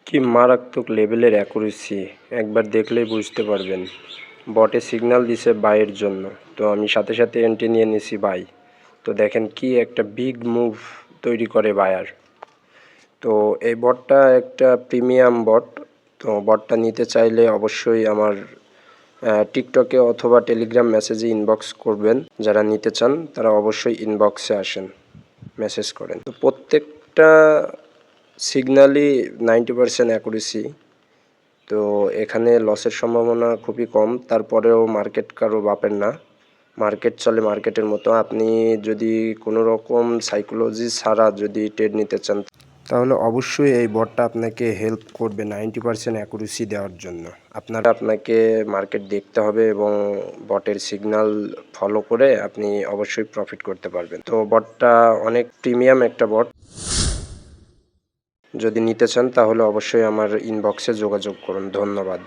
কি মারাত্মক লেভেলের অ্যাকুরেসি, একবার দেখলেই বুঝতে পারবেন। বটে সিগন্যাল দিছে বাইয়ের জন্য, তো আমি সাথে সাথে এন্ট্রি নিয়ে নিছি বাই। তো দেখেন কি একটা বিগ মুভ তৈরি করে বায়ার। তো এই বটটা একটা প্রিমিয়াম বট। তো বটটা নিতে চাইলে অবশ্যই আমার টিকটকে অথবা টেলিগ্রাম মেসেজে ইনবক্স করবেন। যারা নিতে চান তারা অবশ্যই ইনবক্সে আসেন, মেসেজ করেন। তো প্রত্যেকটা সিগন্যালই 90% অ্যাকুরেসি। তো এখানে লসের সম্ভাবনা খুবই কম। তারপরেও মার্কেট কারো বাপের না, মার্কেট চলে মার্কেটের মতো। আপনি যদি কোনো রকম সাইকোলজি ছাড়া যদি ট্রেড নিতে চান তাহলে অবশ্যই এই বটটা আপনাকে হেল্প করবে 90% অ্যাকুরেসি দেওয়ার জন্য। আপনাকে মার্কেট দেখতে হবে এবং বটের সিগন্যাল ফলো করে আপনি অবশ্যই প্রফিট করতে পারবেন। তো বটটা অনেক প্রিমিয়াম একটা বট। যদি নিতে চান তাহলে অবশ্যই আমার ইনবক্সে যোগাযোগ করুন। ধন্যবাদ।